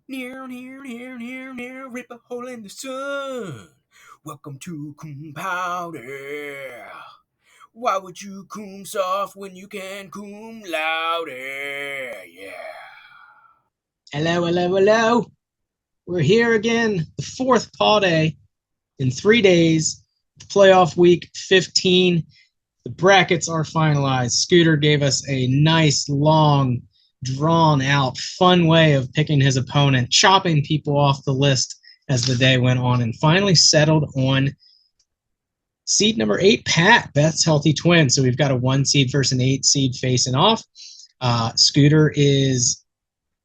Near, near, near, near, near, rip a hole in the sun. Welcome to Cum Paude. Why would you cum soft when you can cum louder? Yeah. Hello, hello, hello. We're here again, the fourth Paw Day in 3 days, playoff week 15. The brackets are finalized. Scooter gave us a nice, long, drawn out, fun way of picking his opponent, chopping people off the list as the day went on, and finally settled on seed number 8, Pat, Beth's Healthy Twin. So we've got a 1 seed versus an 8 seed facing off. Scooter is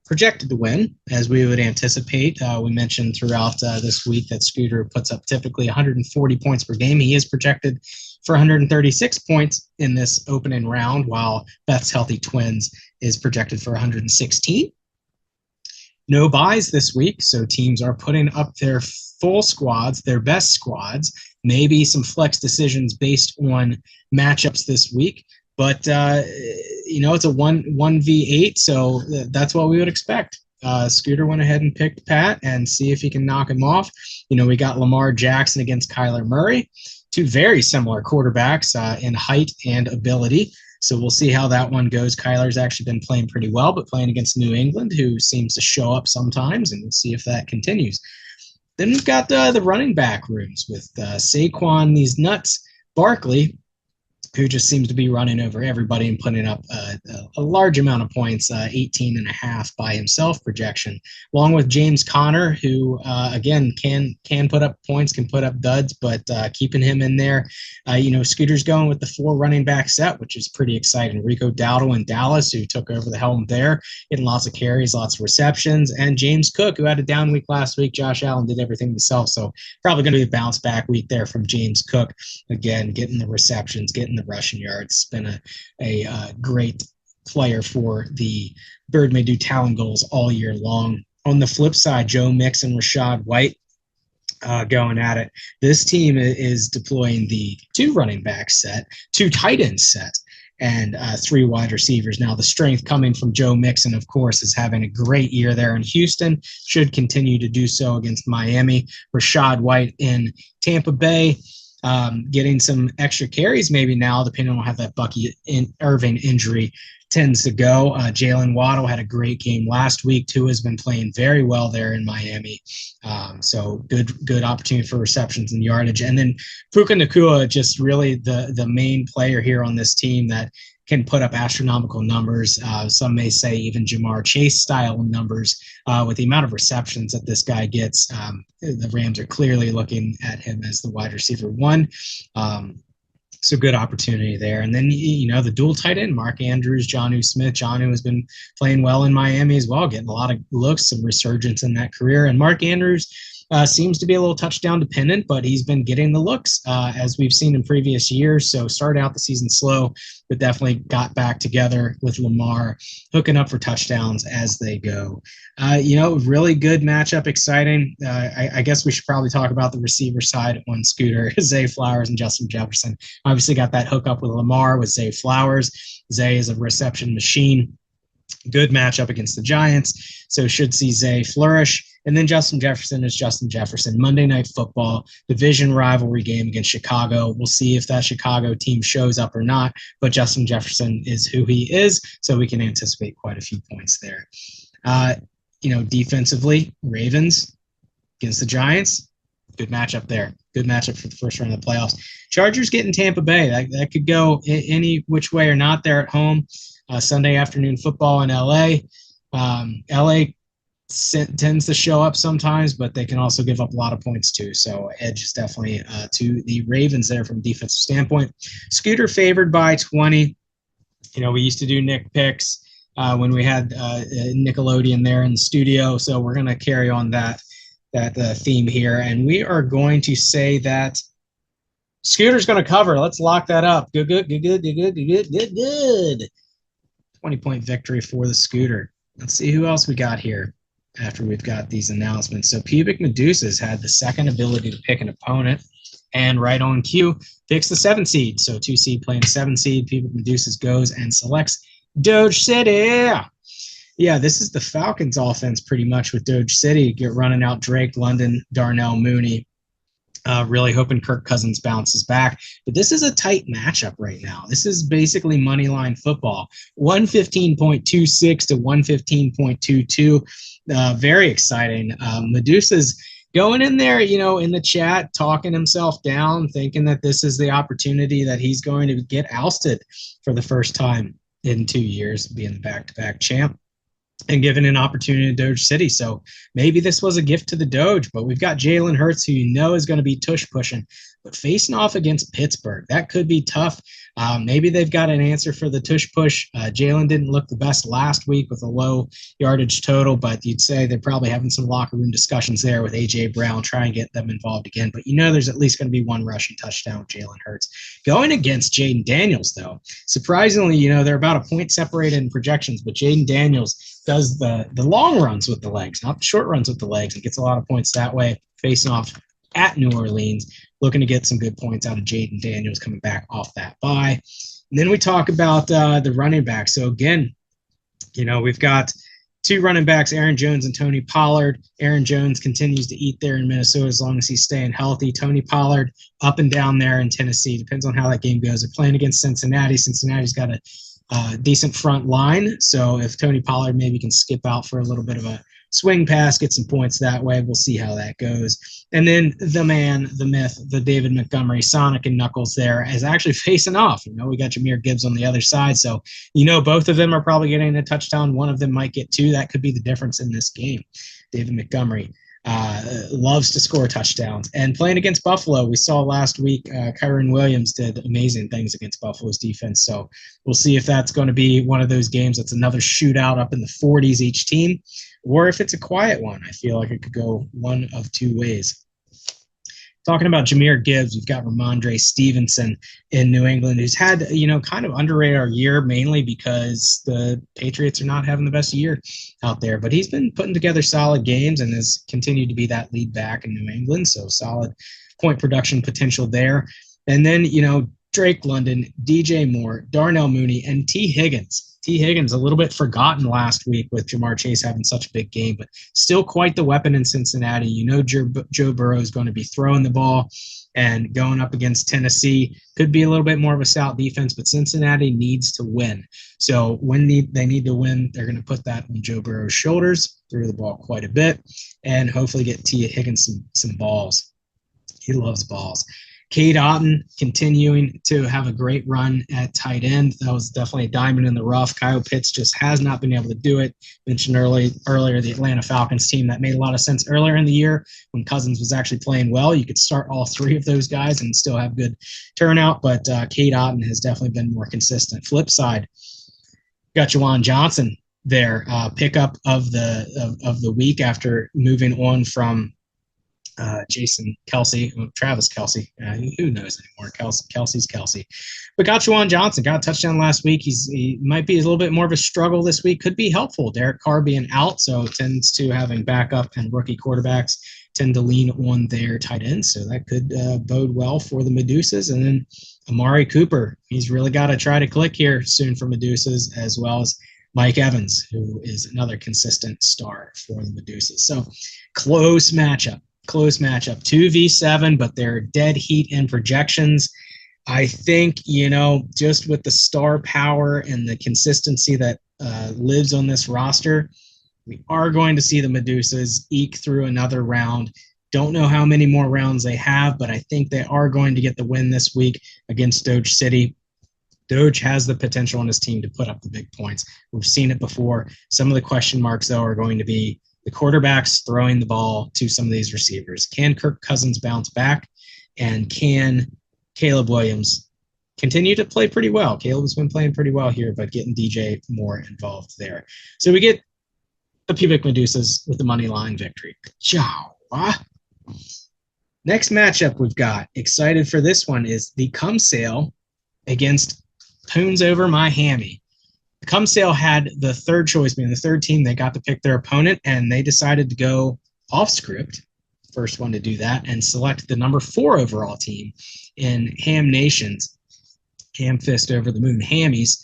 projected to win, as we would anticipate. We mentioned throughout this week that Scooter puts up typically 140 points per game. He is projected for 136 points in this opening round, while Beth's Healthy Twins is projected for 116. No buys this week, so teams are putting up their full squads, their best squads, maybe some flex decisions based on matchups this week. But it's a 1v8, so that's what we would expect. Scooter went ahead and picked Pat and see if he can knock him off. We got Lamar Jackson against Kyler Murray, two very similar quarterbacks in height and ability. So we'll see how that one goes. Kyler's actually been playing pretty well, but playing against New England, who seems to show up sometimes, and we'll see if that continues. Then we've got the running back rooms with Saquon, these nuts, Barkley, who just seems to be running over everybody and putting up a large amount of points, 18 and a half by himself projection, along with James Conner, who, again, can put up points, can put up duds, but keeping him in there. Scooter's going with the 4 running back set, which is pretty exciting. Rico Dowdle in Dallas, who took over the helm there, getting lots of carries, lots of receptions, and James Cook, who had a down week last week. Josh Allen did everything himself, so probably going to be a bounce back week there from James Cook. Again, getting the receptions, getting the rushing yards. It's been a great player for the Bird May Do Talon goals all year long. On the flip side, Joe Mixon, Rachaad White going at it. This team is deploying the 2 running back set, 2 tight end set, and 3 wide receivers. Now, the strength coming from Joe Mixon, of course, is having a great year there in Houston, should continue to do so against Miami. Rachaad White in Tampa Bay, getting some extra carries maybe now, depending on how that Bucky Irving injury tends to go. Jalen Waddle had a great game last week. Tua has been playing very well there in Miami. So good opportunity for receptions and yardage. And then Puka Nacua, just really the main player here on this team that can put up astronomical numbers. Some may say even Jamar Chase style numbers with the amount of receptions that this guy gets. The Rams are clearly looking at him as the wide receiver 1. So good opportunity there. And then, the dual tight end, Mark Andrews, Jonnu Smith. Jonnu has been playing well in Miami as well, getting a lot of looks, some resurgence in that career. And Mark Andrews seems to be a little touchdown dependent, but he's been getting the looks as we've seen in previous years. So started out the season slow, but definitely got back together with Lamar, hooking up for touchdowns as they go. Really good matchup, exciting. I guess we should probably talk about the receiver side on Scooter, Zay Flowers and Justin Jefferson. Obviously got that hookup with Lamar with Zay Flowers. Zay is a reception machine. Good matchup against the Giants, so should see Zay flourish. And then Justin Jefferson is Justin Jefferson. Monday Night Football, division rivalry game against Chicago. We'll see if that Chicago team shows up or not, but Justin Jefferson is who he is, so we can anticipate quite a few points there. Defensively, Ravens against the Giants, good matchup there. Good matchup for the first round of the playoffs. Chargers getting Tampa Bay. That could go any which way or not there at home. Sunday afternoon football in LA. LA tends to show up sometimes, but they can also give up a lot of points too. So edge is definitely to the Ravens there from a defensive standpoint. Scooter favored by 20. We used to do Nick picks when we had Nickelodeon there in the studio. So we're going to carry on that theme here. And we are going to say that Scooter's going to cover. Let's lock that up. Good. 20-point victory for the Scooter. Let's see who else we got here after we've got these announcements. So Pubic Medusa's had the second ability to pick an opponent, and right on cue picks the 7 seed. So 2 seed playing 7 seed. Pubic Medusa's goes and selects Doge City. Yeah, this is the Falcons offense pretty much with Doge City get running out Drake London, Darnell Mooney. Really hoping Kirk Cousins bounces back. But this is a tight matchup right now. This is basically money line football. 115.26 to 115.22. Very exciting. Medusa's going in there, in the chat, talking himself down, thinking that this is the opportunity that he's going to get ousted for the first time in 2 years, being the back-to-back champ and given an opportunity to Doge City. So maybe this was a gift to the Doge, but we've got Jalen Hurts, who is going to be tush pushing, but facing off against Pittsburgh, that could be tough. Maybe they've got an answer for the tush push. Jalen didn't look the best last week with a low yardage total, but you'd say they're probably having some locker room discussions there with A.J. Brown, try and get them involved again. But there's at least going to be one rushing touchdown with Jalen Hurts. Going against Jaden Daniels, though, surprisingly, they're about a point separated in projections, but Jaden Daniels does the long runs with the legs, not the short runs with the legs, and gets a lot of points that way, facing off at New Orleans, looking to get some good points out of Jaden Daniels coming back off that bye. And then we talk about the running back. So again, we've got two running backs, Aaron Jones and Tony Pollard. Aaron Jones continues to eat there in Minnesota as long as he's staying healthy. Tony Pollard up and down there in Tennessee. Depends on how that game goes. They're playing against Cincinnati. Cincinnati's got a decent front line. So if Tony Pollard maybe can skip out for a little bit of a swing pass, get some points that way, we'll see how that goes. And then the man, the myth, the David Montgomery, Sonic and Knuckles there is actually facing off. We got Jahmyr Gibbs on the other side. So, both of them are probably getting a touchdown. One of them might get two. That could be the difference in this game. David Montgomery loves to score touchdowns. And playing against Buffalo, we saw last week, Kyren Williams did amazing things against Buffalo's defense. So we'll see if that's going to be one of those games that's another shootout up in the 40s each team, or if it's a quiet one. I feel like it could go one of two ways. Talking about Jahmyr Gibbs, we've got Ramondre Stevenson in New England, who's had, kind of underrated our year, mainly because the Patriots are not having the best year out there. But he's been putting together solid games and has continued to be that lead back in New England. So solid point production potential there. And then, Drake London, DJ Moore, Darnell Mooney, and T. Higgins. T. Higgins a little bit forgotten last week with Jamar Chase having such a big game, but still quite the weapon in Cincinnati. Joe Burrow is going to be throwing the ball, and going up against Tennessee could be a little bit more of a stout defense, but Cincinnati needs to win. So when they need to win, they're going to put that on Joe Burrow's shoulders, throw the ball quite a bit, and hopefully get T. Higgins some balls. He loves balls. Cade Otton continuing to have a great run at tight end. That was definitely a diamond in the rough. Kyle Pitts just has not been able to do it. Mentioned earlier the Atlanta Falcons team. That made a lot of sense earlier in the year when Cousins was actually playing well. You could start all three of those guys and still have good turnout, but Cade Otton has definitely been more consistent. Flip side, got Juwan Johnson there, pickup of the week after moving on from Jason Kelsey, Travis Kelsey, who knows anymore? Kelsey's Kelsey. But got Juwan Johnson, got a touchdown last week. He might be a little bit more of a struggle this week. Could be helpful. Derek Carr being out, so tends to having backup and rookie quarterbacks tend to lean on their tight ends. So that could bode well for the Medusas. And then Amari Cooper, he's really got to try to click here soon for Medusas, as well as Mike Evans, who is another consistent star for the Medusas. So close matchup, 2v7, but they're dead heat in projections. I think, just with the star power and the consistency that lives on this roster, we are going to see the Medusas eke through another round. Don't know how many more rounds they have, but I think they are going to get the win this week against Doge City. Doge has the potential on his team to put up the big points. We've seen it before. Some of the question marks, though, are going to be the quarterbacks throwing the ball to some of these receivers. Can Kirk Cousins bounce back? And can Caleb Williams continue to play pretty well? Caleb's been playing pretty well here, but getting DJ more involved there. So we get the Pubic Medusas with the money line victory. Ciao. Next matchup we've got, excited for this one, is the Cum Sale against Poons over Miami. Cum Sale had the third choice, being the third team. They got to pick their opponent, and they decided to go off script, first one to do that, and select the number 4 overall team in Ham Nations, Ham Fist over the Moon Hammies.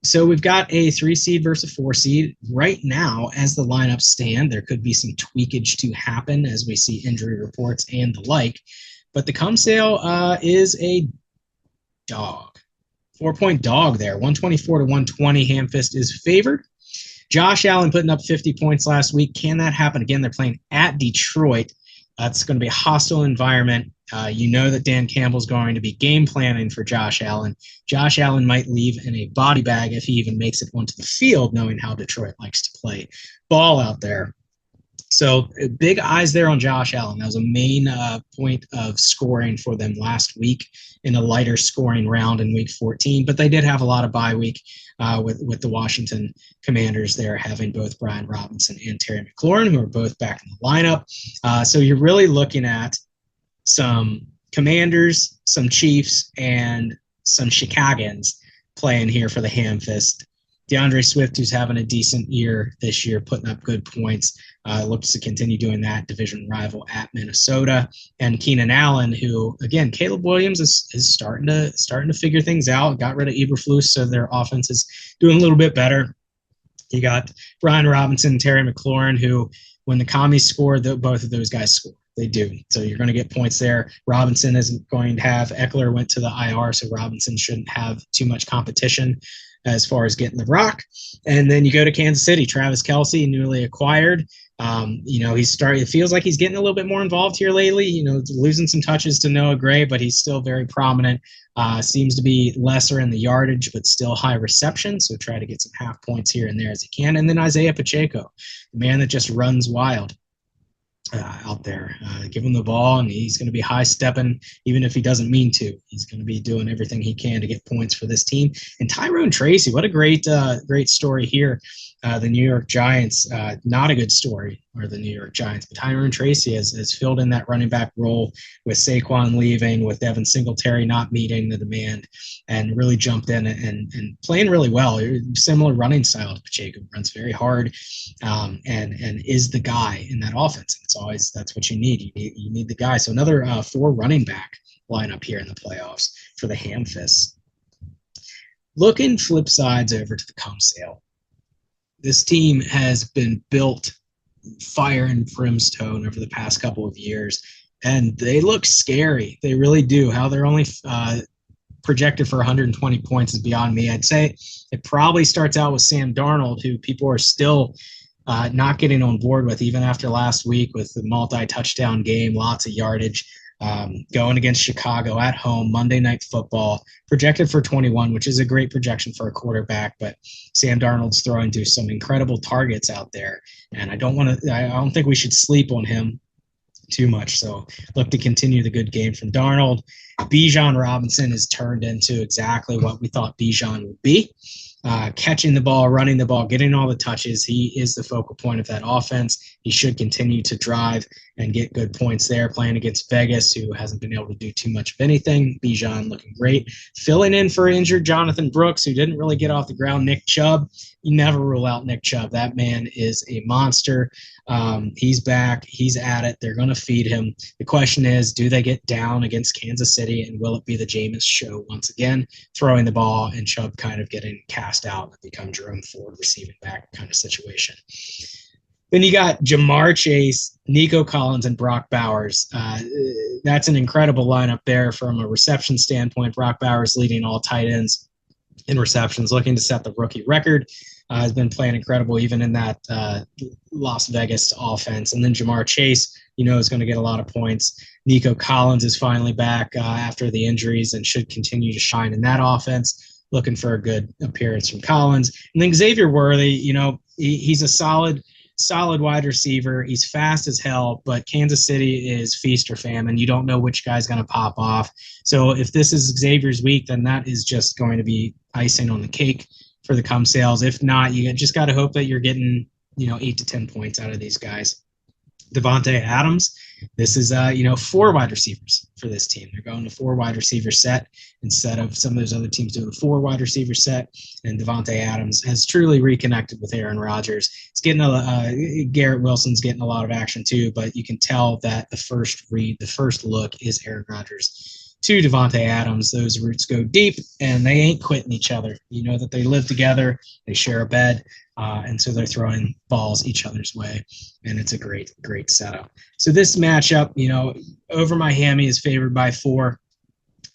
So we've got a 3 seed versus a 4 seed right now. As the lineups stand, there could be some tweakage to happen as we see injury reports and the like. But the Cum sale is a dog, 4 point dog there, 124 to 120. Hamfist is favored. Josh Allen putting up 50 points last week. Can that happen again? They're playing at Detroit. It's going to be a hostile environment. You know that Dan Campbell's going to be game planning for Josh Allen. Josh Allen might leave in a body bag if he even makes it onto the field, knowing how Detroit likes to play ball out there. So big eyes there on Josh Allen. That was a main point of scoring for them last week in a lighter scoring round in week 14. But they did have a lot of bye week with the Washington Commanders there, having both Brian Robinson and Terry McLaurin, who are both back in the lineup. So you're really looking at some Commanders, some Chiefs, and some Chicagans playing here for the Hamfist. DeAndre Swift, who's having a decent year this year, putting up good points, looks to continue doing that. Division rival at Minnesota, and Keenan Allen, who again, Caleb Williams is starting to figure things out. Got rid of Eberflus, so their offense is doing a little bit better. You got Brian Robinson, Terry McLaurin, who when the commies score, both of those guys score. They do. So you're going to get points there. Robinson isn't going to have Eckler went to the IR, so Robinson shouldn't have too much competition as far as getting the rock. And then you go to Kansas City, Travis Kelce, newly acquired. It feels like he's getting a little bit more involved here lately, losing some touches to Noah Gray, but he's still very prominent. Seems to be lesser in the yardage, but still high reception. So try to get some half points here and there as he can. And then Isaiah Pacheco, the man that just runs wild. Out there. Give him the ball, and he's going to be high stepping, even if he doesn't mean to. He's going to be doing everything he can to get points for this team. And Tyrone Tracy, what a great story here. The New York Giants, not a good story, or the New York Giants, but Tyrone Tracy has filled in that running back role with Saquon leaving, with Devin Singletary not meeting the demand, and really jumped in and playing really well. Similar running style to Pacheco, runs very hard, and is the guy in that offense. It's always, that's what you need. You need the guy. So another 4 running back lineup here in the playoffs for the Hamfists. Looking flip sides over to the Cum sale. This team has been built fire and brimstone over the past couple of years, and they look scary. They really do. How they're only projected for 120 points is beyond me. I'd say it probably starts out with Sam Darnold, who people are still not getting on board with, even after last week with the multi-touchdown game, lots of yardage. Going against Chicago at home, Monday Night Football, projected for 21, which is a great projection for a quarterback, but Sam Darnold's throwing to some incredible targets out there, and I don't think we should sleep on him too much. So look to continue the good game from Darnold. Bijan Robinson has turned into exactly what we thought Bijan would be. Catching the ball, running the ball, getting all the touches. He is the focal point of that offense. He should continue to drive and get good points there. Playing against Vegas, who hasn't been able to do too much of anything. Bijan looking great. Filling in for injured Jonathan Brooks, who didn't really get off the ground. Nick Chubb. You never rule out Nick Chubb. That man is a monster. He's back. He's at it. They're going to feed him. The question is, do they get down against Kansas City, and will it be the Jameis show once again, throwing the ball and Chubb kind of getting cast out and become Jerome Ford receiving back kind of situation? Then you got Jamar Chase, Nico Collins, and Brock Bowers. That's an incredible lineup there from a reception standpoint. Brock Bowers leading all tight ends in receptions, looking to set the rookie record. Has been playing incredible even in that Las Vegas offense. And then Jamar Chase, is going to get a lot of points. Nico Collins is finally back after the injuries and should continue to shine in that offense. Looking for a good appearance from Collins. And then Xavier Worthy, he's a solid wide receiver. He's fast as hell, but Kansas City is feast or famine. You don't know which guy's going to pop off. So if this is Xavier's week, then that is just going to be icing on the cake for the Cum sales. If not, you just got to hope that you're getting, 8 to 10 points out of these guys. Devontae Adams, this is, 4 wide receivers for this team. They're going to 4 wide receiver set instead of some of those other teams doing a 4 wide receiver set. And Devontae Adams has truly reconnected with Aaron Rodgers. It's getting Garrett Wilson's getting a lot of action too, but you can tell that the first look is Aaron Rodgers to Devontae Adams. Those roots go deep, and they ain't quitting each other. You know that they live together, they share a bed, and so they're throwing balls each other's way, and it's a great, great setup. So this matchup, over Miami is favored by 4.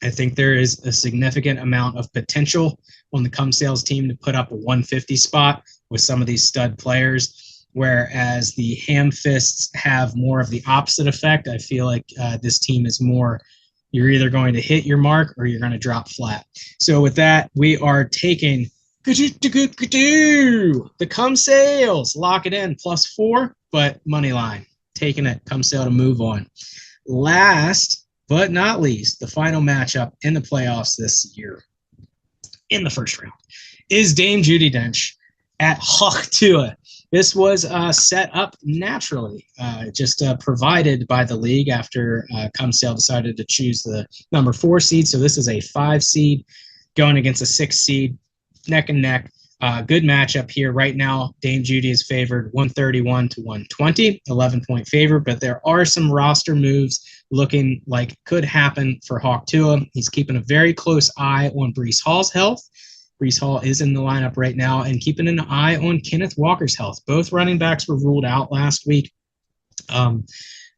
I think there is a significant amount of potential on the Cum Sales team to put up a 150 spot with some of these stud players, whereas the Ham Fists have more of the opposite effect. I feel like this team is more, you're either going to hit your mark or you're going to drop flat. So with that, we are taking the Cum Sales. Lock it in, +4, but money line. Taking it, Cum Sale to move on. Last but not least, the final matchup in the playoffs this year, in the first round, is Dame Judi Dench at Hawk Tua. This was set up naturally, just provided by the league after Cum Sale decided to choose the number 4 seed. So this is a 5 seed going against a 6 seed, neck and neck. Good matchup here. Right now, Dame Judi is favored 131 to 120, 11-point favorite, but there are some roster moves looking like could happen for Hawk Tua. He's keeping a very close eye on Breece Hall's health. Breece Hall is in the lineup right now, and keeping an eye on Kenneth Walker's health. Both running backs were ruled out last week.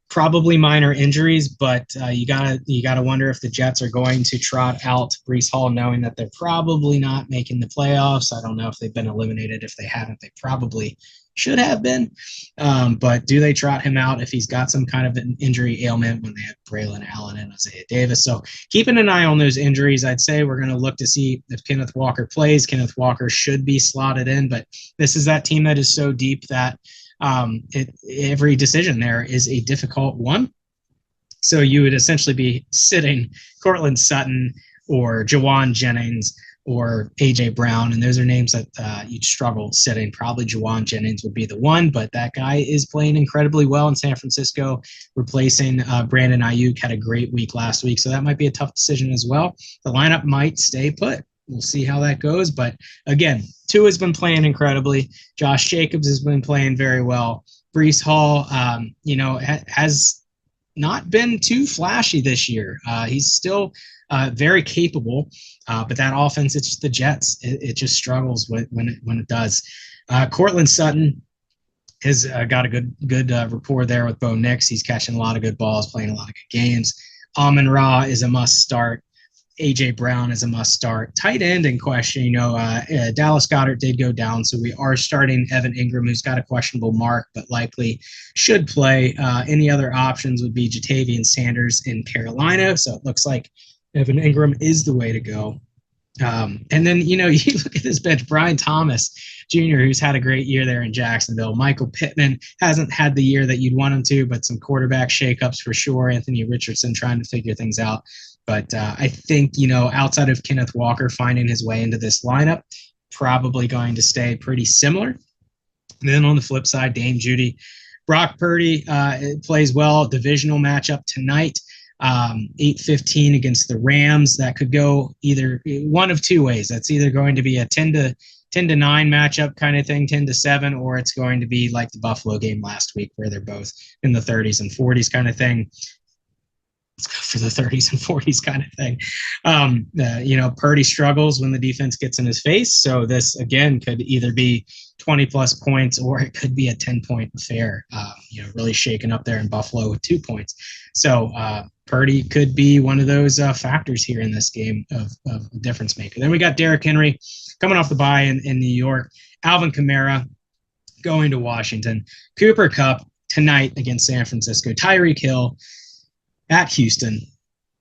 Probably minor injuries, but you gotta wonder if the Jets are going to trot out Breece Hall, knowing that they're probably not making the playoffs. I don't know if they've been eliminated. If they haven't, they probably should have been. But do they trot him out if he's got some kind of an injury ailment when they have Braylon Allen and Isaiah Davis? So keeping an eye on those injuries. I'd say we're going to look to see if Kenneth Walker plays. Kenneth Walker should be slotted in, but this is that team that is so deep that every decision there is a difficult one. So you would essentially be sitting Cortland Sutton or Jawan Jennings or A.J. Brown, and those are names that you'd struggle sitting. Probably Jawan Jennings would be the one, but that guy is playing incredibly well in San Francisco, replacing Brandon Ayuk. Had a great week last week, so that might be a tough decision as well. The lineup might stay put. We'll see how that goes. But again, Tua has been playing incredibly. Josh Jacobs has been playing very well. Breece Hall, has not been too flashy this year. He's still very capable, but that offense, it's just the Jets. It just struggles when it does. Cortland Sutton has got a good rapport there with Bo Nix. He's catching a lot of good balls, playing a lot of good games. Amon-Ra is a must start. A.J. Brown is a must start. Tight end in question, Dallas Goedert did go down, so we are starting Evan Ingram, who's got a questionable mark, but likely should play. Any other options would be Jatavian Sanders in Carolina, so it looks like Evan Ingram is the way to go. And then, you look at this bench, Brian Thomas Jr., who's had a great year there in Jacksonville. Michael Pittman hasn't had the year that you'd want him to, but some quarterback shakeups for sure. Anthony Richardson trying to figure things out. But I think, outside of Kenneth Walker finding his way into this lineup, probably going to stay pretty similar. And then on the flip side, Dame Judi. Brock Purdy plays well. Divisional matchup tonight, 8:15 against the Rams. That could go either one of two ways. That's either going to be a 10 to 9 matchup kind of thing, 10 to 7, or it's going to be like the Buffalo game last week where they're both in the 30s and 40s kind of thing. Let's go for the 30s and 40s kind of thing. Purdy struggles when the defense gets in his face. So this, again, could either be 20-plus points or it could be a 10-point affair, really shaking up there in Buffalo with 2 points. So Purdy could be one of those factors here in this game of a difference maker. Then we got Derrick Henry coming off the bye in New York. Alvin Kamara going to Washington. Cooper Kupp tonight against San Francisco. Tyreek Hill at Houston.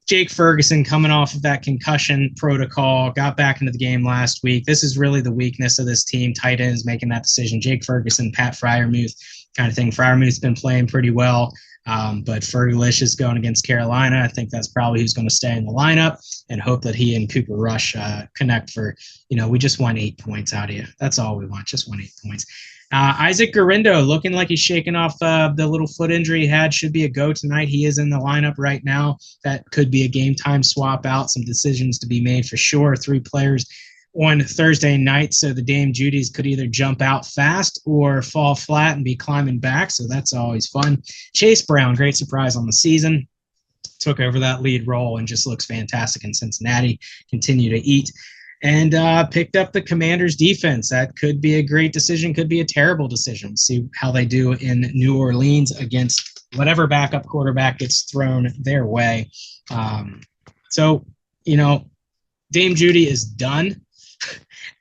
Jake Ferguson coming off of that concussion protocol, got back into the game last week. This is really the weakness of this team. Tight ends making that decision. Jake Ferguson, Pat Freiermuth kind of thing. Freiermuth's been playing pretty well, but Fergalicious is going against Carolina. I think that's probably who's going to stay in the lineup and hope that he and Cooper Rush connect for, we just want 8 points out of you. That's all we want, just want 8 points. Isaac Guerrero looking like he's shaking off the little foot injury he had. Should be a go tonight. He is in the lineup right now. That could be a game time swap out. Some decisions to be made for sure. 3 players on Thursday night, so the Dame Judys could either jump out fast or fall flat and be climbing back, so that's always fun. Chase Brown, great surprise on the season. took over that lead role and just looks fantastic in Cincinnati. Continue to eat. And picked up the Commanders defense. That could be a great decision, could be a terrible decision. See how they do in New Orleans against whatever backup quarterback gets thrown their way. So, Dame Judy is done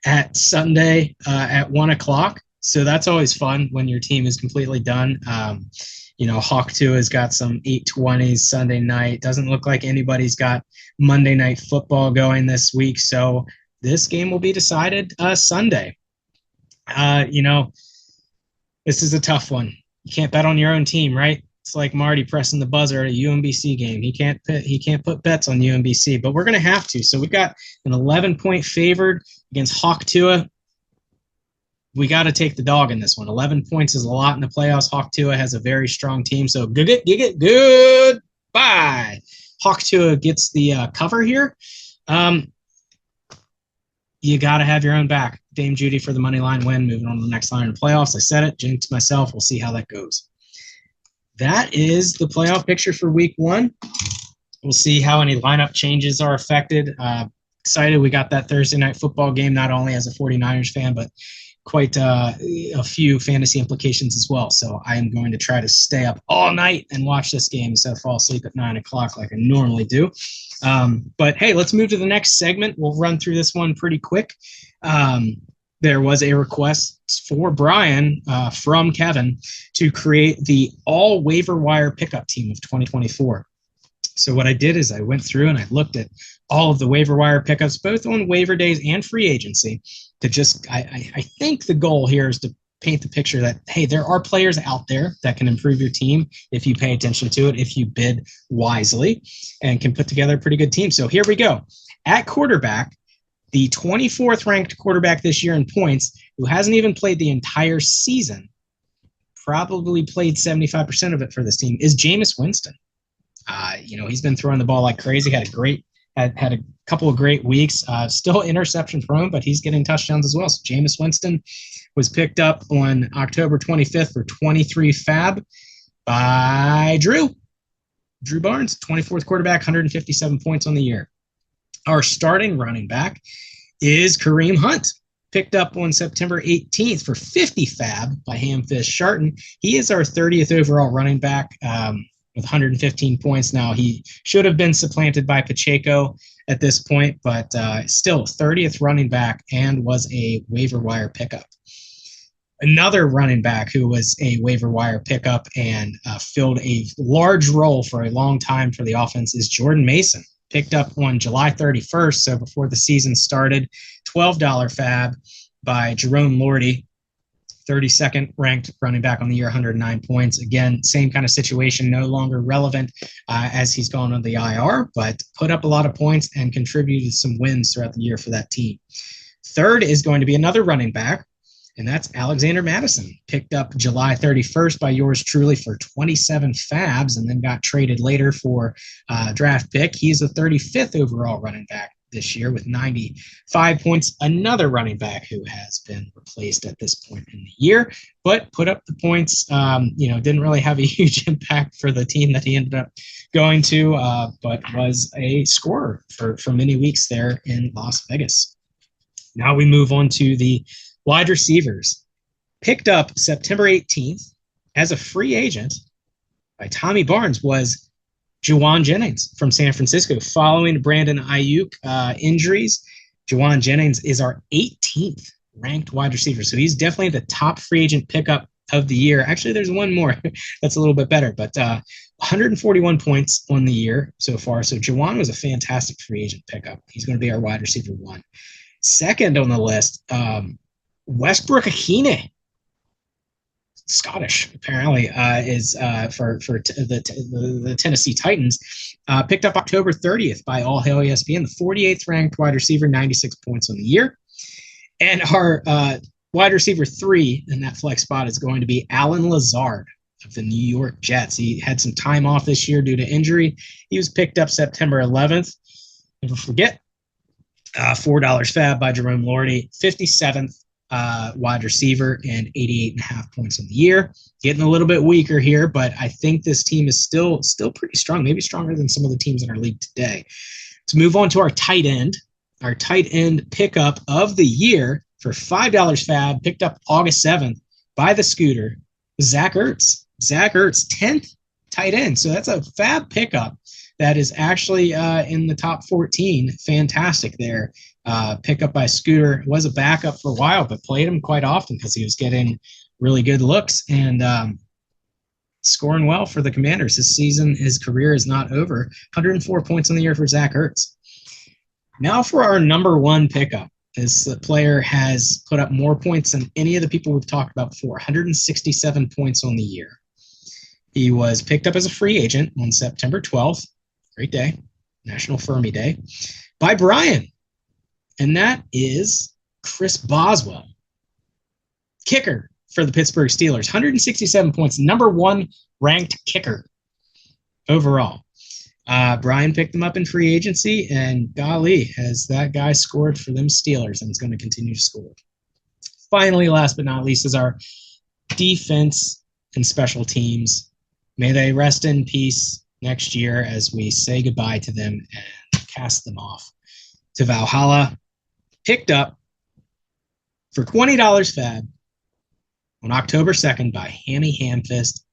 at Sunday at 1 o'clock. So that's always fun when your team is completely done. Hawk 2 has got some 8:20s Sunday night. Doesn't look like anybody's got Monday Night Football going this week. So this game will be decided Sunday. This is a tough one. You can't bet on your own team, right? It's like Marty pressing the buzzer at a UMBC game. He can't put bets on UMBC, but we're going to have to. So we got an 11-point favored against Hawk Tua. We got to take the dog in this one. 11 points is a lot in the playoffs. Hawk Tua has a very strong team. So goodbye. Hawk Tua gets the cover here. You got to have your own back. Dame Judy for the money line win. Moving on to the next line in the playoffs. I said it. Jinxed myself. We'll see how that goes. That is the playoff picture for week 1. We'll see how any lineup changes are affected. Excited we got that Thursday night football game, not only as a 49ers fan, but quite a few fantasy implications as well. So I am going to try to stay up all night and watch this game instead of fall asleep at 9 o'clock like I normally do. But hey, let's move to the next segment. We'll run through this one pretty quick. There was a request for Brian from Kevin to create the all waiver wire pickup team of 2024. So what I did is I went through and I looked at all of the waiver wire pickups, both on waiver days and free agency, to just, I think the goal here is to paint the picture that, hey, there are players out there that can improve your team if you pay attention to it, if you bid wisely, and can put together a pretty good team. So here we go. At quarterback, the 24th ranked quarterback this year in points, who hasn't even played the entire season, probably played 75% of it for this team, is Jameis Winston. He's been throwing the ball like crazy. Had a couple of great weeks. Still interception prone, but he's getting touchdowns as well. So Jameis Winston was picked up on October 25th for 23 fab by Drew Barnes, 24th quarterback, 157 points on the year. Our starting running back is Kareem Hunt, picked up on September 18th for 50 fab by Hamfish Sharton. He is our 30th overall running back with 115 points. Now, he should have been supplanted by Pacheco at this point, but still 30th running back and was a waiver wire pickup. Another running back who was a waiver wire pickup and filled a large role for a long time for the offense is Jordan Mason. Picked up on July 31st, so before the season started, $12 fab by Jerome Lordy, 32nd ranked running back on the year, 109 points. Again, same kind of situation, no longer relevant as he's gone on the IR, but put up a lot of points and contributed some wins throughout the year for that team. Third is going to be another running back, and that's Alexander Madison, picked up July 31st by yours truly for 27 fabs and then got traded later for a draft pick. He's the 35th overall running back this year with 95 points. Another running back who has been replaced at this point in the year, but put up the points. Didn't really have a huge impact for the team that he ended up going to, but was a scorer for many weeks there in Las Vegas. Now we move on to the wide receivers. Picked up September 18th as a free agent by Tommy Barnes was Juwan Jennings from San Francisco. Following Brandon Ayuk injuries, Juwan Jennings is our 18th ranked wide receiver. So he's definitely the top free agent pickup of the year. Actually, there's one more that's a little bit better, but 141 points on the year so far. So Juwan was a fantastic free agent pickup. He's going to be our wide receiver 1. Second on the list, Westbrook Akine, Scottish apparently, is for the Tennessee Titans, picked up October 30th by All Hail ESPN, the 48th ranked wide receiver, 96 points on the year. And our wide receiver 3 in that flex spot is going to be Alan Lazard of the New York Jets. He had some time off this year due to injury. He was picked up September 11th. Never forget, $4 fab by Jerome Lordy, 57th wide receiver, and 88.5 points on the year. Getting a little bit weaker here, but I think this team is still pretty strong, maybe stronger than some of the teams in our league today. To move on to our tight end. Our tight end pickup of the year for $5 fab, picked up August 7th by the Scooter, Zach Ertz. Zach Ertz, 10th tight end. So that's a fab pickup that is actually in the top 14. Fantastic there. Pickup by Scooter. Was a backup for a while, but played him quite often because he was getting really good looks and scoring well for the Commanders. This season, his career is not over. 104 points on the year for Zach Ertz. Now for our number one pickup. This player has put up more points than any of the people we've talked about before. 167 points on the year. He was picked up as a free agent on September 12th. Great day. National Fermi Day. By Brian. And that is Chris Boswell. Kicker for the Pittsburgh Steelers. 167 points. Number one ranked kicker overall. Brian picked him up in free agency, and golly, has that guy scored for them Steelers, and is going to continue to score. Finally, last but not least, is our defense and special teams. May they rest in peace next year as we say goodbye to them and cast them off to Valhalla. Picked up for $20 fab on October 2nd by Hammy Hamfist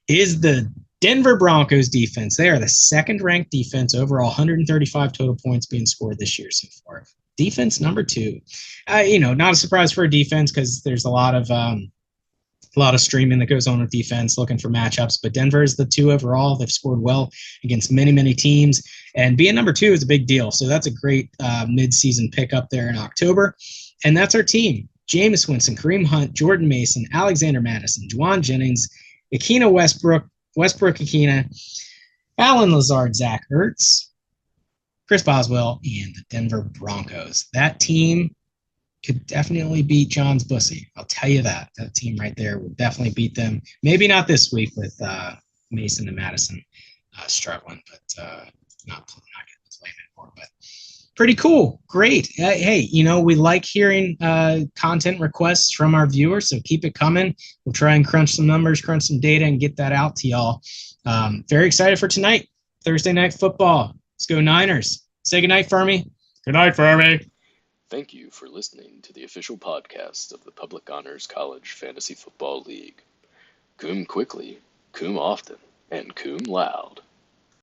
is the Denver Broncos defense. They are the second-ranked defense overall, 135 total points being scored this year so far. Defense number two. Not a surprise for a defense because there's a lot of streaming that goes on with defense, looking for matchups. But Denver is the two overall. They've scored well against many, many teams. And being number two is a big deal. So that's a great midseason pickup there in October. And that's our team. Jameis Winston, Kareem Hunt, Jordan Mason, Alexander Madison, Juwan Jennings, Akina Westbrook Akina, Alan Lazard, Zach Ertz, Chris Boswell, and the Denver Broncos. That team could definitely beat John's Bussy. I'll tell you that. That team right there will definitely beat them. Maybe not this week with Mason and Madison struggling, but not getting the flame anymore. But pretty cool. Great. Hey, we like hearing content requests from our viewers, so keep it coming. We'll try and crunch some numbers, crunch some data, and get that out to y'all. Very excited for tonight, Thursday night football. Let's go Niners. Say goodnight, Fermi. Good night, Fermi. Thank you for listening to the official podcast of the Public Honors College Fantasy Football League. Coom quickly, coom often, and coom loud.